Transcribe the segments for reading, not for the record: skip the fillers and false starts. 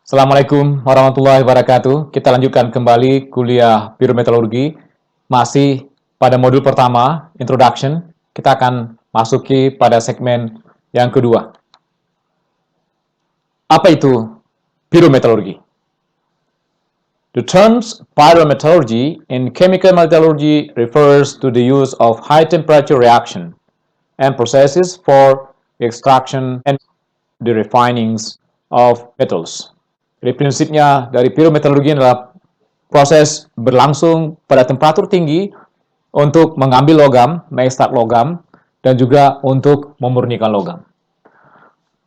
Assalamualaikum warahmatullahi wabarakatuh. Kita lanjutkan kembali kuliah Pyrometalurgi. Masih pada modul pertama, Introduction. Kita akan masuki pada segmen yang kedua. Apa itu pyrometallurgy? The terms pyrometallurgy in chemical metallurgy refers to the use of high temperature reaction and processes for the extraction and the refinings of metals. Jadi prinsipnya dari pyrometallurgy adalah proses berlangsung pada temperatur tinggi untuk mengambil logam, mengekstrak logam, dan juga untuk memurnikan logam.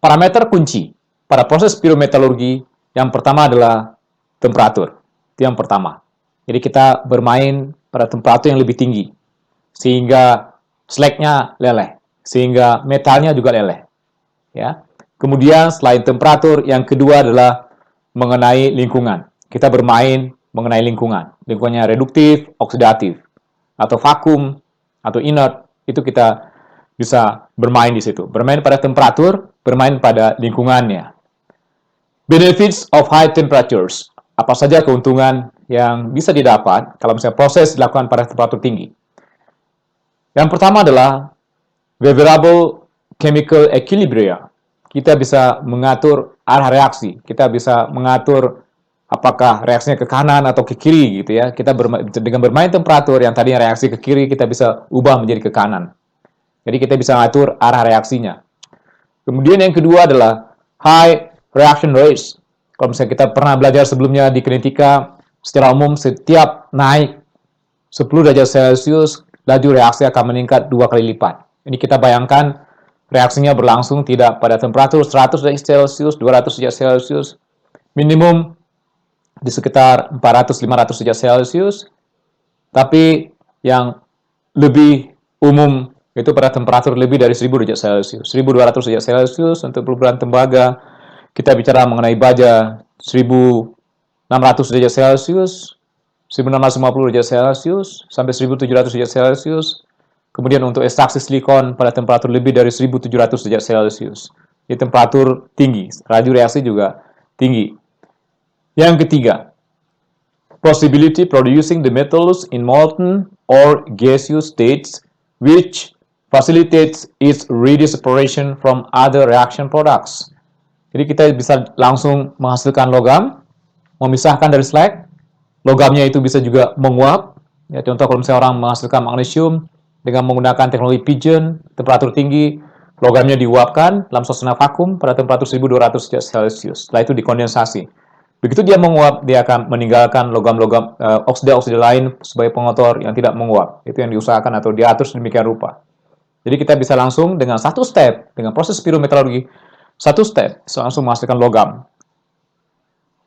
Parameter kunci pada proses pyrometallurgy yang pertama adalah temperatur. Itu yang pertama. Jadi kita bermain pada temperatur yang lebih tinggi, sehingga slagnya leleh, sehingga metalnya juga leleh. Ya. Kemudian selain temperatur, yang kedua adalah mengenai lingkungan. Kita bermain mengenai lingkungan. Lingkungannya reduktif, oksidatif, atau vakum, atau inert. Itu kita bisa bermain di situ. Bermain pada temperatur, bermain pada lingkungannya. Benefits of high temperatures. Apa saja keuntungan yang bisa didapat kalau misalnya proses dilakukan pada temperatur tinggi. Yang pertama adalah favorable chemical equilibrium. Kita bisa mengatur arah reaksi. Kita bisa mengatur apakah reaksinya ke kanan atau ke kiri gitu ya. Kita dengan bermain temperatur yang tadinya reaksi ke kiri, kita bisa ubah menjadi ke kanan. Jadi kita bisa mengatur arah reaksinya. Kemudian yang kedua adalah high reaction rates. Kalau misalnya kita pernah belajar sebelumnya di kinetika, secara umum setiap naik 10 derajat Celcius, laju reaksi akan meningkat 2 kali lipat. Ini kita bayangkan reaksinya berlangsung tidak pada temperatur 100 derajat Celcius, 200 derajat Celcius, minimum di sekitar 400-500 derajat Celcius, tapi yang lebih umum itu pada temperatur lebih dari 1000 derajat Celcius, 1200 derajat Celcius untuk peleburan tembaga. Kita bicara mengenai baja 1600 derajat Celcius, 1650 derajat Celcius, sampai 1700 derajat Celcius. Kemudian untuk ekstraksi silikon pada temperatur lebih dari 1700 derajat Celcius. Di temperatur tinggi, laju reaksi juga tinggi. Yang ketiga, possibility producing the metals in molten or gaseous states which facilitates its redispersion from other reaction products. Jadi kita bisa langsung menghasilkan logam, memisahkan dari slag. Logamnya itu bisa juga menguap. Ya, contoh kalau misalnya orang menghasilkan magnesium dengan menggunakan teknologi fission, temperatur tinggi, logamnya diuapkan dalam suasana vakum pada temperatur 1200 derajat Celcius. Setelah itu dikondensasi. Begitu dia menguap, dia akan meninggalkan logam-logam oksida-oksida lain sebagai pengotor yang tidak menguap. Itu yang diusahakan atau diatur sedemikian rupa. Jadi kita bisa langsung dengan satu step, dengan proses pyrometallurgy, satu step, langsung menghasilkan logam.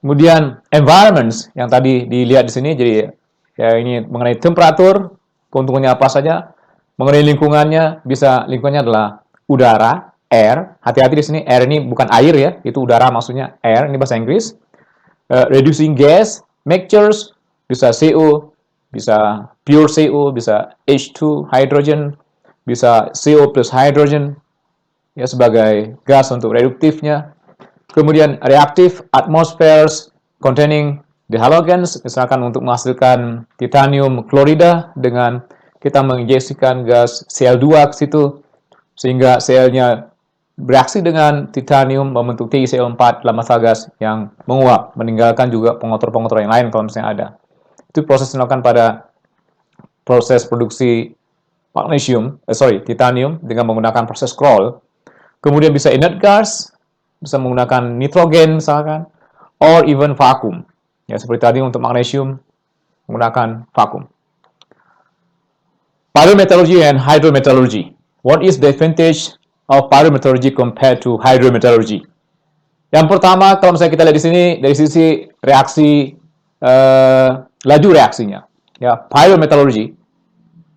Kemudian environments yang tadi dilihat di sini, jadi ya ini mengenai temperatur, keuntungannya apa saja, mengenai lingkungannya, lingkungannya adalah udara, air. Hati-hati di sini, air ini bukan air ya, itu udara maksudnya air, ini bahasa Inggris. Reducing gas, mixtures, bisa CO, bisa pure CO, bisa H2, hydrogen, bisa CO plus hydrogen, ya sebagai gas untuk reduktifnya. Kemudian reactive atmospheres containing the halogens, misalkan untuk menghasilkan titanium klorida dengan kita menginjeksikan gas Cl2 ke situ, sehingga Cl-nya bereaksi dengan titanium membentuk TiCl4 dalam massa gas yang menguap, meninggalkan juga pengotor-pengotor yang lain kalau misalnya ada. Itu proses dilakukan pada proses produksi titanium dengan menggunakan proses Kroll. Kemudian bisa inert gas, bisa menggunakan nitrogen misalkan, or even vakum. Ya, seperti tadi untuk magnesium menggunakan vakum. Pyrometallurgy and hydrometallurgy. What is the advantage of pyrometallurgy compared to hydrometallurgy? Yang pertama, kalau misalnya kita lihat di sini dari sisi reaksi laju reaksinya. Ya, pyrometallurgy,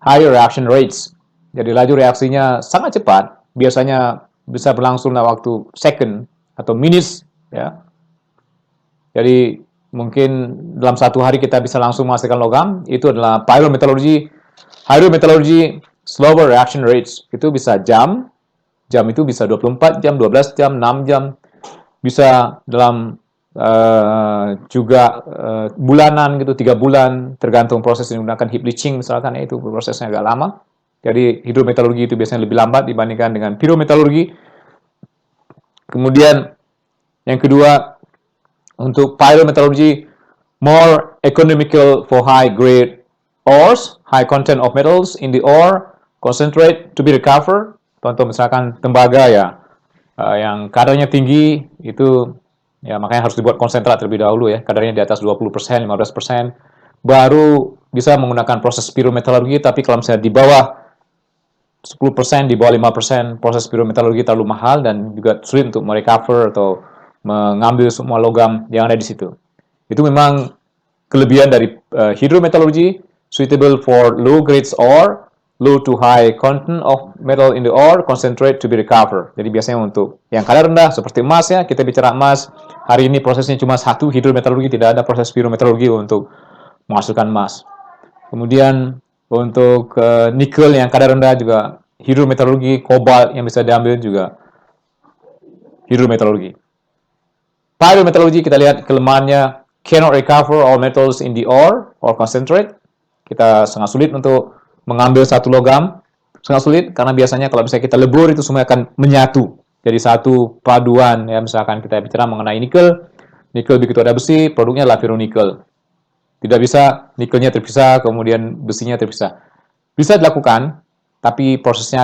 higher reaction rates. Jadi laju reaksinya sangat cepat, biasanya bisa berlangsung dalam waktu second atau minutes ya. Jadi mungkin dalam satu hari kita bisa langsung menghasilkan logam, itu adalah pyrometallurgy. Hydrometallurgy, slower reaction rates, itu bisa jam itu bisa 24 jam, 12 jam, 6 jam, bisa dalam juga bulanan gitu, 3 bulan, tergantung proses yang digunakan. Heap leaching misalkan, ya, itu prosesnya agak lama. Jadi hidrometalurgi itu biasanya lebih lambat dibandingkan dengan pyrometalurgi. Kemudian yang kedua, untuk pyrometallurgy, more economical for high grade ores, high content of metals in the ore, concentrate to be recovered. Contoh misalkan tembaga, ya, yang kadarnya tinggi itu, ya, makanya harus dibuat konsentrat terlebih dahulu, ya, kadarnya di atas 20%, 15%, baru bisa menggunakan proses pyrometallurgy. Tapi kalau misalnya di bawah 10%, di bawah 5%, proses pyrometallurgy terlalu mahal dan juga sulit untuk merecover atau mengambil semua logam yang ada di situ. Itu memang kelebihan dari hydrometallurgy, suitable for low grades ore, low to high content of metal in the ore, concentrate to be recovered. Jadi biasanya untuk yang kadar rendah seperti emas, ya, kita bicara emas, hari ini prosesnya cuma satu, hydrometallurgy, tidak ada proses pyrometallurgy untuk menghasilkan emas. Kemudian untuk nikel yang kadar rendah juga hydrometallurgy, kobalt yang bisa diambil juga hydrometallurgy. Pyrometallurgy, kita lihat kelemahannya, cannot recover all metals in the ore or concentrate. Kita sangat sulit untuk mengambil satu logam, sangat sulit karena biasanya kalau misalnya kita lebur itu semua akan menyatu jadi satu paduan, ya. Misalkan kita bicara mengenai nikel, nikel begitu ada besi, produknya adalah ferronikel. Tidak bisa nikelnya terpisah, kemudian besinya terpisah. Bisa dilakukan, tapi prosesnya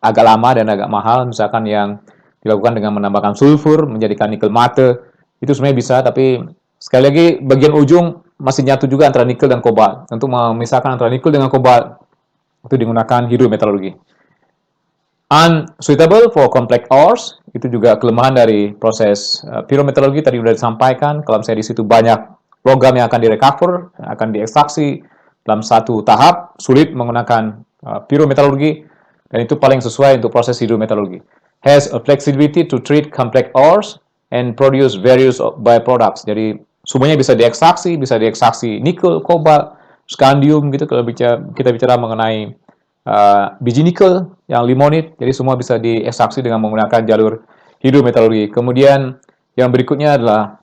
agak lama dan agak mahal. Misalkan yang dilakukan dengan menambahkan sulfur, menjadikan nikel mate, itu sebenarnya bisa, tapi sekali lagi bagian ujung masih nyatu juga antara nikel dan kobalt. Untuk memisahkan antara nikel dengan kobalt, itu digunakan hidrometallurgi. Unsuitable for complex ores, itu juga kelemahan dari proses pyrometallurgi. Tadi sudah disampaikan, kalau misalnya di situ banyak logam yang akan direcover, akan diekstraksi dalam satu tahap, sulit menggunakan pyrometallurgi, dan itu paling sesuai untuk proses hidrometallurgi. Has a flexibility to treat complex ores and produce various byproducts. Jadi semuanya bisa diekstraksi nikel, kobalt, scandium gitu. Kalau kita bicara mengenai biji nikel yang limonit, jadi semua bisa diekstraksi dengan menggunakan jalur hidrometallurgi. Kemudian yang berikutnya adalah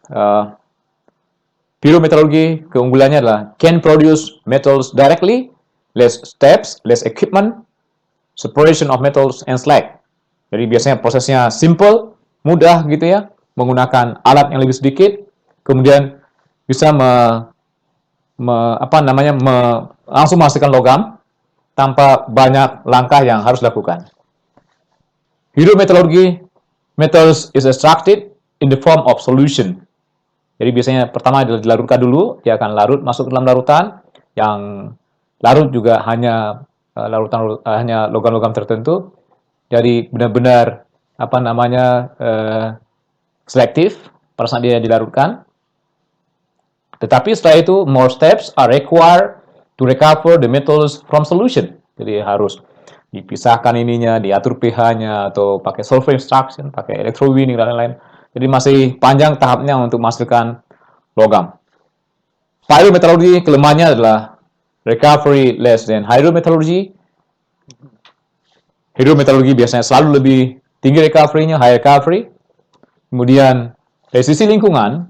pyrometallurgi, keunggulannya adalah can produce metals directly, less steps, less equipment, separation of metals and slag. Jadi biasanya prosesnya simple, mudah gitu, ya, menggunakan alat yang lebih sedikit, kemudian bisa langsung menghasilkan logam tanpa banyak langkah yang harus dilakukan. Hydrometallurgy, metals is extracted in the form of solution. Jadi biasanya pertama dilarutkan dulu, dia akan larut masuk ke dalam larutan, yang larut juga hanya hanya logam-logam tertentu. Jadi benar-benar selektif pada saat dia dilarutkan. Tetapi setelah itu, more steps are required to recover the metals from solution. Jadi harus dipisahkan ininya, diatur pH-nya, atau pakai sulfur extraction, pakai electrowinning, dan lain-lain. Jadi masih panjang tahapnya untuk menghasilkan logam. Pyrometallurgy, kelemahannya adalah recovery less than hydrometallurgy. Hydrometallurgy biasanya selalu lebih tinggi recovery-nya, high recovery. Kemudian dari sisi lingkungan,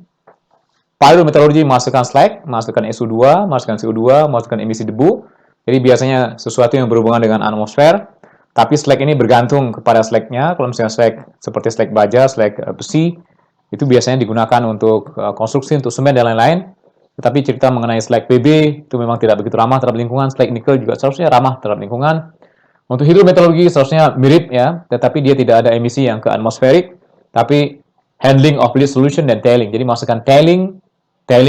pyrometallurgy menghasilkan slag, menghasilkan SO2, menghasilkan CO2, menghasilkan emisi debu. Jadi biasanya sesuatu yang berhubungan dengan atmosfer. Tapi slag ini bergantung kepada slagnya. Kalau misalnya slag seperti slag baja, slag besi, itu biasanya digunakan untuk konstruksi, untuk semen, dan lain-lain. Tetapi cerita mengenai slag PB itu memang tidak begitu ramah terhadap lingkungan. Slag nikel juga seharusnya ramah terhadap lingkungan. Untuk hidrometallurgi seharusnya mirip, ya, tetapi dia tidak ada emisi yang ke atmosferik, tapi handling of lead solution dan tailing. Jadi masukkan tailing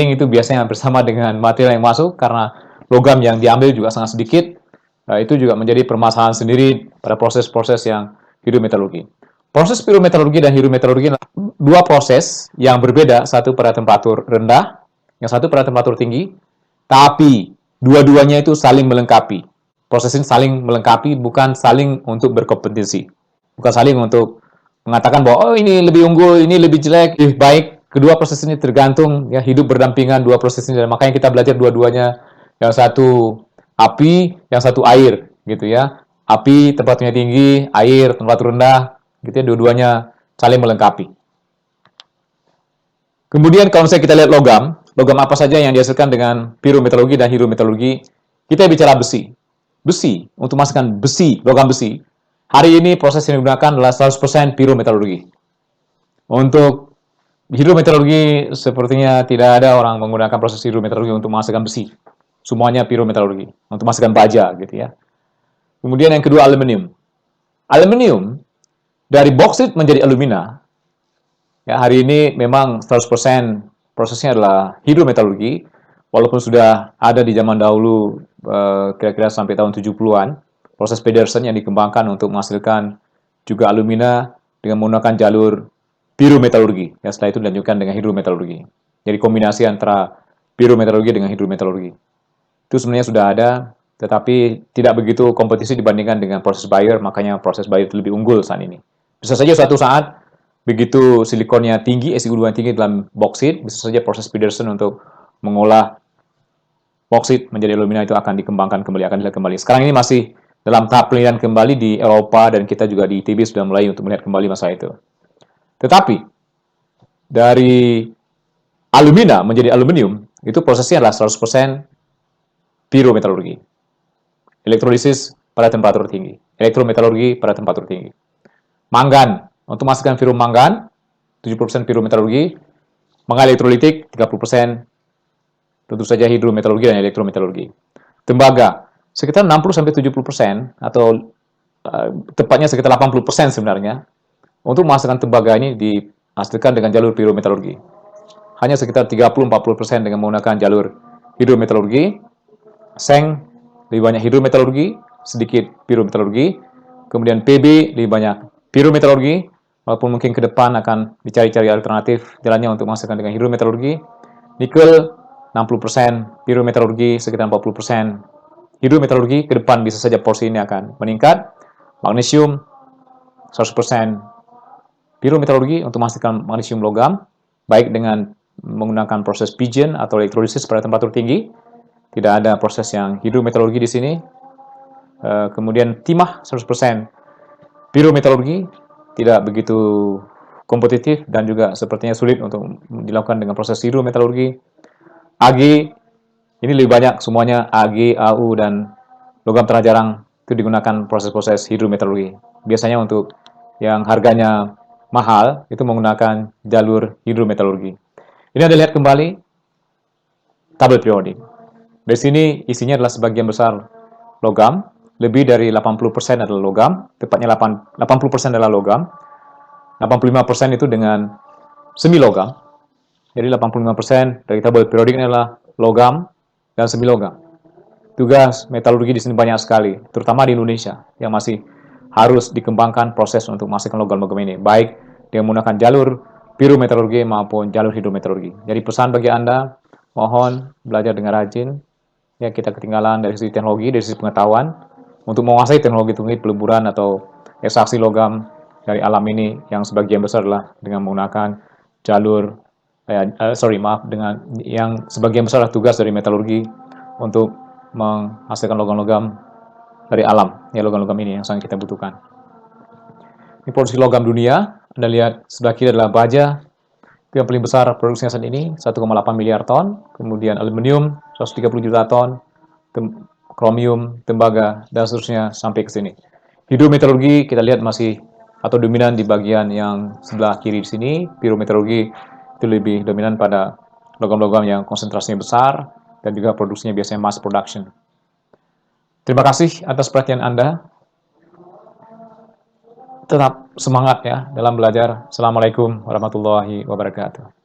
itu biasanya bersama dengan material yang masuk, karena logam yang diambil juga sangat sedikit. Itu juga menjadi permasalahan sendiri pada proses-proses yang hidrometallurgi. Proses pyrometallurgi dan hidrometallurgi adalah dua proses yang berbeda, satu pada temperatur rendah, yang satu pada temperatur tinggi, tapi dua-duanya itu saling melengkapi. Proses ini saling melengkapi, bukan saling untuk berkompetisi. Bukan saling untuk mengatakan bahwa ini lebih unggul, ini lebih jelek, lebih baik. Kedua proses ini tergantung, ya, hidup berdampingan dua proses ini. Dan makanya kita belajar dua-duanya. Yang satu api, yang satu air, gitu, ya. Api temperaturnya tinggi, air temperatur rendah, gitu, ya. Dua-duanya saling melengkapi. Kemudian kalau misalnya kita lihat logam, logam apa saja yang dihasilkan dengan pirometalurgi dan hidrometalurgi, kita bicara besi. Besi, untuk masukkan besi, logam besi, hari ini proses yang digunakan adalah 100% pirometalurgi. Untuk hidrometalurgi, sepertinya tidak ada orang menggunakan proses hidrometalurgi untuk menghasilkan besi. Semuanya pirometalurgi, untuk menghasilkan baja gitu ya. Kemudian yang kedua, aluminium. Aluminium dari boksit menjadi alumina. Ya, hari ini memang 100% prosesnya adalah hidrometalurgi, walaupun sudah ada di zaman dahulu kira-kira sampai tahun 70-an, proses Pedersen yang dikembangkan untuk menghasilkan juga alumina dengan menggunakan jalur pirometalurgi. Ya, setelah itu dilanjutkan dengan hidrometalurgi. Jadi kombinasi antara pirometalurgi dengan hidrometalurgi. Itu sebenarnya sudah ada, tetapi tidak begitu kompetisi dibandingkan dengan proses Bayer, makanya proses Bayer itu lebih unggul saat ini. Bisa saja suatu saat begitu silikonnya tinggi, SiO2 tinggi dalam boksit, bisa saja proses Pedersen untuk mengolah boksit menjadi alumina itu akan dikembangkan kembali, akan dilihat kembali. Sekarang ini masih dalam tahap penelitian kembali di Eropa, dan kita juga di ITB sudah mulai untuk melihat kembali masalah itu. Tetapi, dari alumina menjadi aluminium, itu prosesnya adalah 100% pirometalurgi. Elektrolisis pada temperatur tinggi. Elektrometalurgi pada temperatur tinggi. Manggan, untuk masukkan pirum manggan, 70% pirometalurgi. Mangga elektrolitik, 30% tentu saja hidrometalurgi dan elektrometalurgi. Tembaga, sekitar 60-70%, atau tepatnya sekitar 80% sebenarnya, untuk menghasilkan tembaga ini dihasilkan dengan jalur pirometalurgi. Hanya sekitar 30-40% dengan menggunakan jalur hidrometalurgi. Seng, lebih banyak hidrometalurgi, sedikit pirometalurgi. Kemudian PB, lebih banyak pirometalurgi, walaupun mungkin ke depan akan dicari-cari alternatif jalannya untuk menghasilkan dengan hidrometalurgi. Nikel, 60% pirometalurgi, sekitar 40% hidrometalurgi. Ke depan bisa saja porsi ini akan meningkat. Magnesium, 100% pirometalurgi untuk menghasilkan magnesium logam, baik dengan menggunakan proses pigeon atau elektrolisis pada temperatur tinggi. Tidak ada proses yang hidrometalurgi di sini. Kemudian timah 100% pirometalurgi, tidak begitu kompetitif dan juga sepertinya sulit untuk dilakukan dengan proses hidrometalurgi. Ag, ini lebih banyak semuanya Ag, Au, dan logam tanah jarang itu digunakan proses-proses hidrometalurgi. Biasanya untuk yang harganya mahal itu menggunakan jalur hidrometalurgi. Ini Anda lihat kembali tabel periodik. Dari sini isinya adalah sebagian besar logam, lebih dari 80% adalah logam, tepatnya 80% adalah logam, 85% itu dengan semi logam. Jadi 85% dari tabel periodik adalah logam dan semi logam. Tugas metalurgi di sini banyak sekali, terutama di Indonesia yang masih harus dikembangkan proses untuk menghasilkan logam-logam ini, baik dengan menggunakan jalur pirometalurgi maupun jalur hidrometalurgi. Jadi pesan bagi Anda, mohon belajar dengan rajin. Ya, kita ketinggalan dari sisi teknologi, dari sisi pengetahuan, untuk menguasai teknologi tinggi peleburan atau ekstraksi logam dari alam ini, yang sebagian besar adalah dengan menggunakan jalur, dengan yang sebagian besar adalah tugas dari metalurgi untuk menghasilkan logam-logam dari alam, ya logam-logam ini yang sangat kita butuhkan. Ini produksi logam dunia, Anda lihat sebelah kiri adalah baja, yang paling besar produksinya saat ini 1,8 miliar ton, kemudian aluminium 130 juta ton, kromium, tembaga, dan seterusnya sampai ke sini. Hidrometalurgi kita lihat masih atau dominan di bagian yang sebelah kiri di sini. Pirometalurgi itu lebih dominan pada logam-logam yang konsentrasinya besar dan juga produksinya biasanya mass production. Terima kasih atas perhatian Anda. Tetap semangat ya dalam belajar. Assalamualaikum warahmatullahi wabarakatuh.